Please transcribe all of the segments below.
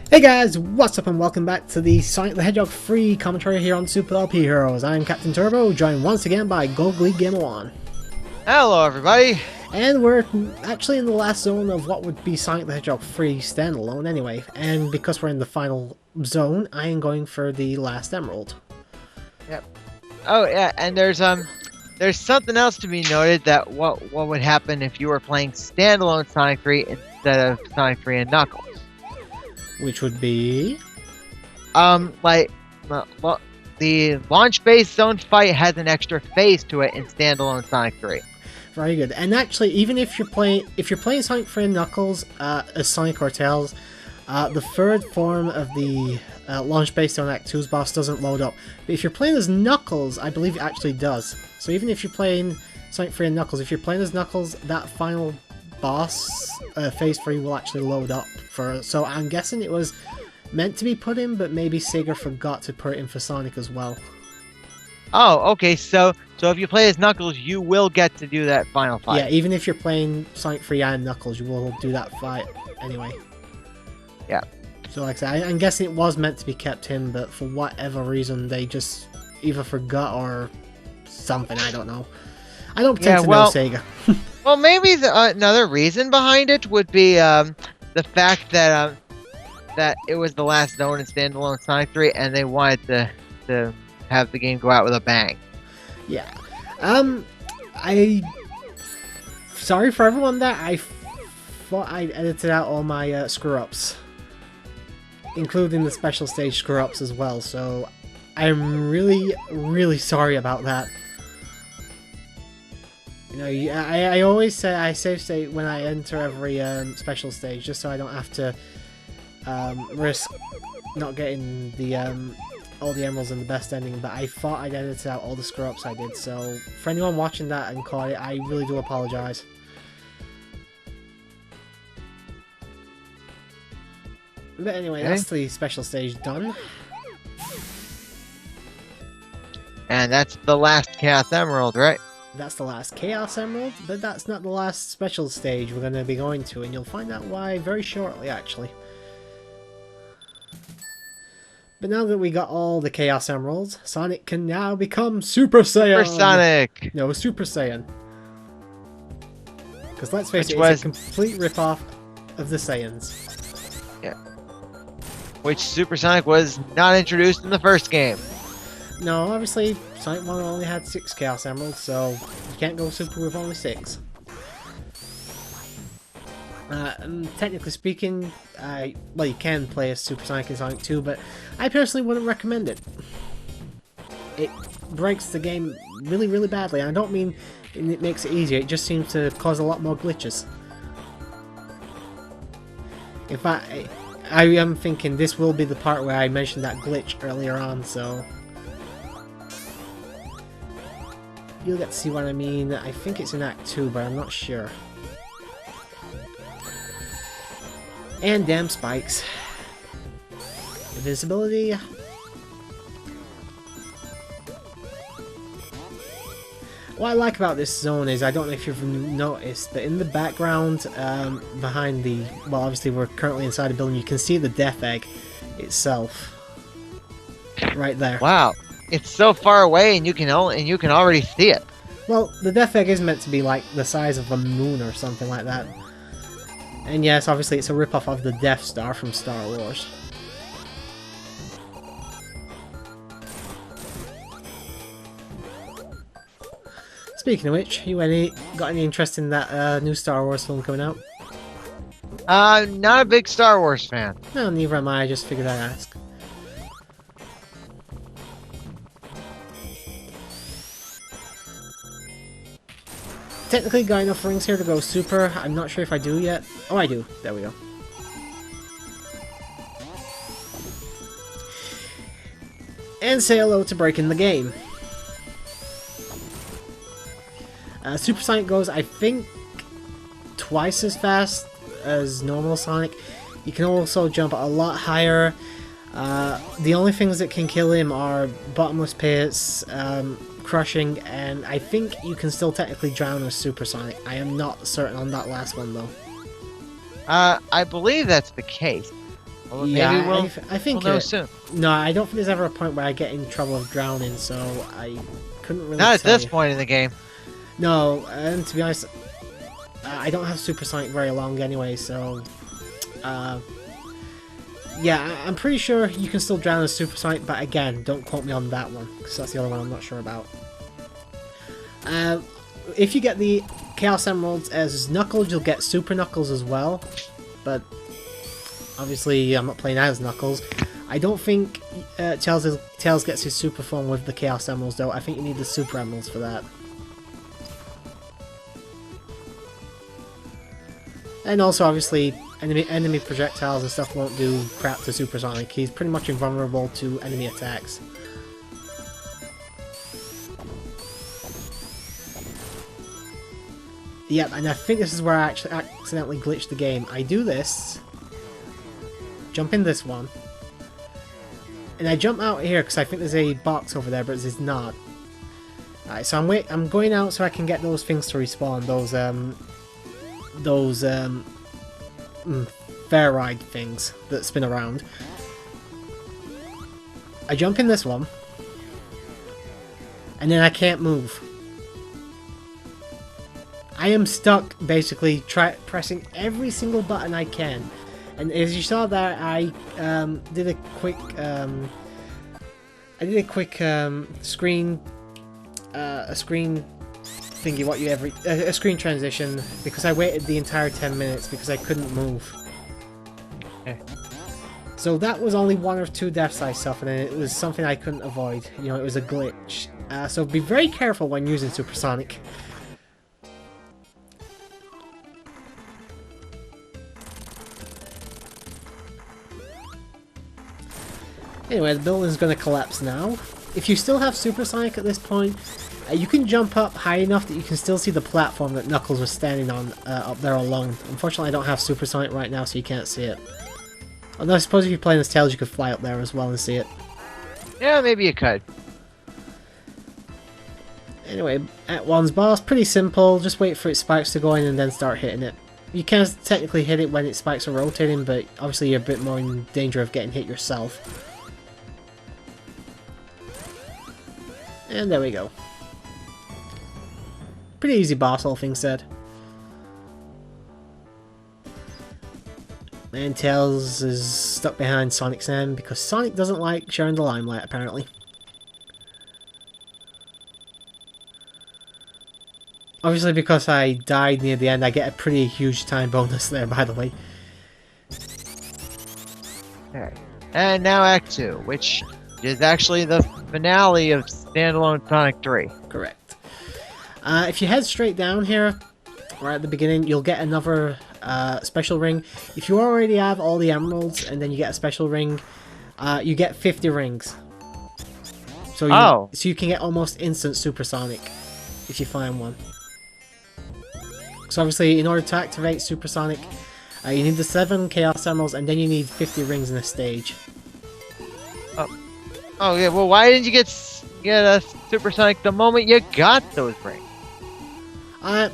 Hey guys, what's up and welcome back to the Sonic the Hedgehog free commentary here on Super LP Heroes. I'm Captain Turbo, joined once again by Gold League Gamer 1. Hello everybody! And we're actually in the last zone of what would be Sonic the Hedgehog free standalone anyway. And because we're in the final zone, I am going for the last emerald. Yep. Oh yeah, and there's something else to be noted that what would happen if you were playing standalone Sonic 3 instead of Sonic 3 and Knuckles. Which would be... the launch base zone fight has an extra phase to it in standalone Sonic 3. Very good. And actually, even if you're playing Sonic 3 and Knuckles as Sonic or Tails, the third form of the launch base zone Act 2's boss doesn't load up. But if you're playing as Knuckles, I believe it actually does. So even if you're playing Sonic 3 and Knuckles, if you're playing as Knuckles, that final boss, phase 3, will actually load up. So I'm guessing it was meant to be put in, but maybe Sega forgot to put it in for Sonic as well. Oh, okay, so if you play as Knuckles, you will get to do that final fight. Yeah, even if you're playing Sonic 3 and Knuckles, you will do that fight anyway. Yeah. So like I said, I'm guessing it was meant to be kept in, but for whatever reason, they just either forgot or something, I don't know. I don't pretend to know Sega. Well, maybe another reason behind it would be the fact that that it was the last zone in standalone Sonic 3, and they wanted to have the game go out with a bang. Yeah. Sorry for everyone that I thought I edited out all my screw-ups, including the special stage screw-ups as well, so I'm really, really sorry about that. You know, I always say I save state when I enter every special stage, just so I don't have to risk not getting the all the emeralds and the best ending. But I thought I'd edited out all the screw-ups I did, so for anyone watching that and caught it, I really do apologize. But anyway, that's the special stage done. And that's the last Chaos Emerald, right? That's the last Chaos Emerald, but that's not the last special stage we're going to be going to, and you'll find out why very shortly, actually. But now that we got all the Chaos Emeralds, Sonic can now become Super Saiyan! Super Sonic! No, Super Saiyan. Because let's face it, it's a complete rip-off of the Saiyans. Yeah. Which Super Sonic was not introduced in the first game. No, obviously, Sonic 1 only had 6 Chaos Emeralds, so you can't go Super with only 6. And technically speaking, well, you can play as Super Sonic in Sonic 2, but I personally wouldn't recommend it. It breaks the game really, really badly. I don't mean it makes it easier, it just seems to cause a lot more glitches. In fact, I am thinking this will be the part where I mentioned that glitch earlier on, so you'll get to see what I mean. I think it's in Act 2, but I'm not sure. And damn spikes. Invisibility. What I like about this zone is, I don't know if you've noticed, but in the background, behind the... Well, obviously we're currently inside a building, you can see the Death Egg itself. Right there. Wow. It's so far away, and you can already see it. Well, the Death Egg is meant to be like the size of a moon or something like that. And yes, obviously it's a ripoff of the Death Star from Star Wars. Speaking of which, you got any interest in that new Star Wars film coming out? Not a big Star Wars fan. No, neither am I just figured I'd ask. Technically got enough rings here to go Super. I'm not sure if I do yet. Oh, I do. There we go. And say hello to breaking the game. Super Sonic goes, I think, twice as fast as normal Sonic. You can also jump a lot higher. The only things that can kill him are bottomless pits, crushing, and I think you can still technically drown with Super Sonic. I am not certain on that last one though. I believe that's the case. Well, Yeah, maybe I think we'll know soon. no, I don't think there's ever a point where I get in trouble of drowning, so I couldn't really Not at tell this you. point in the game. No, and to be honest, I don't have supersonic very long anyway, so uh, yeah, I'm pretty sure you can still drown as supersonic, but again, don't quote me on that one because that's the other one I'm not sure about. If you get the Chaos Emeralds as Knuckles, you'll get Super Knuckles as well, but obviously I'm not playing as Knuckles. I don't think Tails gets his super form with the Chaos Emeralds though. I think you need the Super Emeralds for that. And also, obviously, enemy projectiles and stuff won't do crap to Supersonic. He's pretty much invulnerable to enemy attacks. Yep, and I think this is where I actually accidentally glitched the game. I do this, jump in this one, and I jump out here because I think there's a box over there, but there's not. Alright, so I'm going out so I can get those things to respawn. Those fair ride things that spin around. I jump in this one, and then I can't move. I am stuck basically pressing every single button I can, and as you saw there, I did a quick screen thingy, a screen transition, because I waited the entire 10 minutes because I couldn't move. Okay. So that was only one or two deaths I suffered, and it was something I couldn't avoid. You know, it was a glitch. So be very careful when using Supersonic. Anyway, the building's going to collapse now. If you still have Supersonic at this point, you can jump up high enough that you can still see the platform that Knuckles was standing on up there alone. Unfortunately, I don't have Supersonic right now, so you can't see it. Although I suppose if you're playing as Tails, you could fly up there as well and see it. Yeah, maybe you could. Anyway, at one's boss, pretty simple. Just wait for its spikes to go in and then start hitting it. You can technically hit it when its spikes are rotating, but obviously you're a bit more in danger of getting hit yourself. And there we go. Pretty easy boss, all things said. And Tails is stuck behind Sonic's end because Sonic doesn't like sharing the limelight, apparently. Obviously, because I died near the end, I get a pretty huge time bonus there, by the way. Okay. And now Act 2, which is actually the finale of standalone Sonic 3. Correct. If you head straight down here, right at the beginning, you'll get another special ring. If you already have all the emeralds and then you get a special ring, you get 50 rings. So you can get almost instant Supersonic if you find one. So obviously, in order to activate Supersonic, you need the 7 Chaos Emeralds and then you need 50 rings in a stage. Oh yeah, well why didn't you get a Supersonic the moment you got those rings?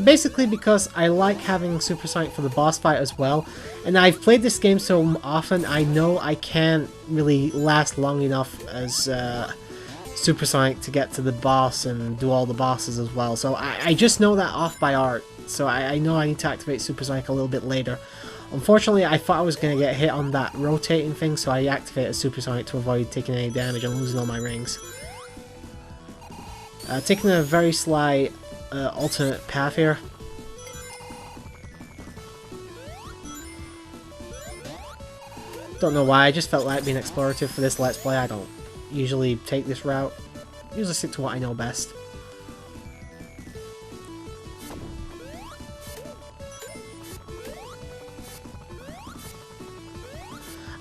Basically because I like having Supersonic for the boss fight as well, and I've played this game so often I know I can't really last long enough as Supersonic to get to the boss and do all the bosses as well, so I just know that off by heart, so I know I need to activate Supersonic a little bit later. Unfortunately, I thought I was going to get hit on that rotating thing, so I activated Supersonic to avoid taking any damage and losing all my rings. Taking a very sly alternate path here. Don't know why, I just felt like being explorative for this Let's Play. I don't usually take this route. Usually stick to what I know best.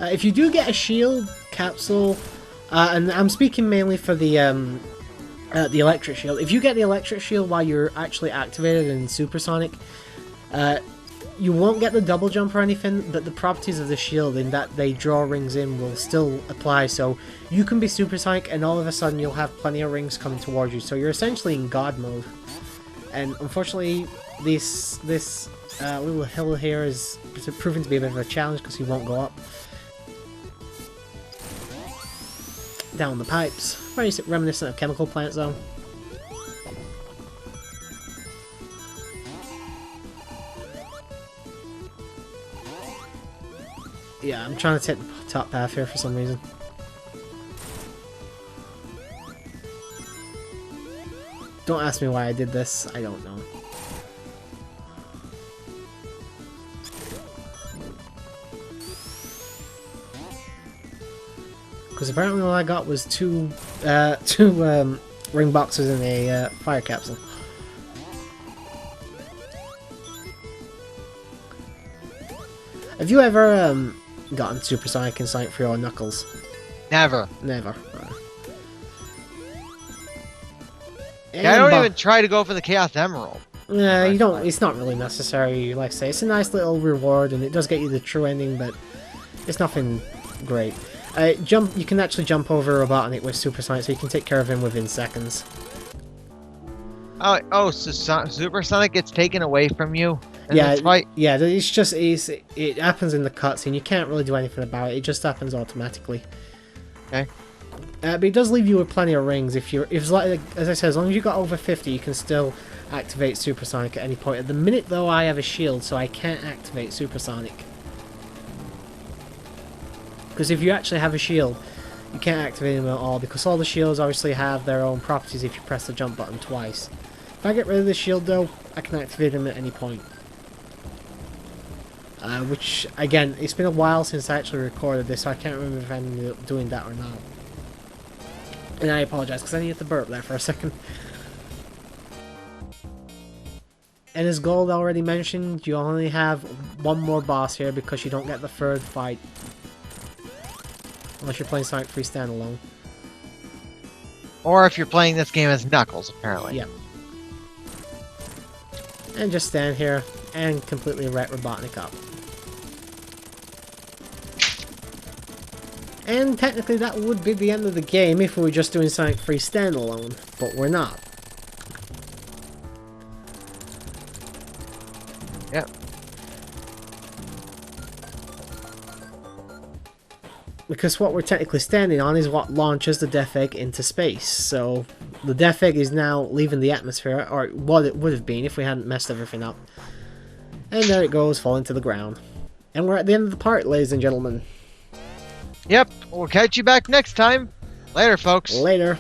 If you do get a shield capsule, and I'm speaking mainly for the electric shield. If you get the electric shield while you're actually activated in Supersonic, you won't get the double jump or anything, but the properties of the shield in that they draw rings in will still apply, so you can be Supersonic and all of a sudden you'll have plenty of rings coming towards you, so you're essentially in God mode. And unfortunately, this little hill here is proving to be a bit of a challenge because he won't go up. down the pipes. Very reminiscent of Chemical Plant Zone. Yeah, I'm trying to take the top path here for some reason. Don't ask me why I did this, I don't know. Because apparently all I got was two ring boxes and a fire capsule. Have you ever gotten Supersonic in Sonic 3 or Knuckles? Never. Never. Yeah, I don't even try to go for the Chaos Emerald. Yeah, you don't. It's not really necessary. Like I say, it's a nice little reward, and it does get you the true ending, but it's nothing great. You can actually jump over Robotnik with Supersonic, so you can take care of him within seconds. Oh, so Supersonic gets taken away from you in Yeah, this fight? yeah. It happens in the cutscene. You can't really do anything about it. It just happens automatically. Okay. But it does leave you with plenty of rings. If like, as I said, as long as you got over 50, you can still activate Supersonic at any point. At the minute, though, I have a shield, so I can't activate Supersonic. Because if you actually have a shield, you can't activate them at all, because all the shields obviously have their own properties if you press the jump button twice. If I get rid of the shield, though, I can activate them at any point. Which, again, it's been a while since I actually recorded this, so I can't remember if I ended up doing that or not. And I apologize, because I needed to burp there for a second. And as Gold already mentioned, you only have one more boss here because you don't get the third fight. Unless you're playing Sonic 3 standalone. Or if you're playing this game as Knuckles, apparently. Yep. And just stand here and completely wreck Robotnik up. And technically that would be the end of the game if we were just doing Sonic 3 standalone, but we're not. Yep. Because what we're technically standing on is what launches the Death Egg into space. So the Death Egg is now leaving the atmosphere, or what it would have been if we hadn't messed everything up. And there it goes, falling to the ground. And we're at the end of the part, ladies and gentlemen. Yep, we'll catch you back next time. Later, folks. Later.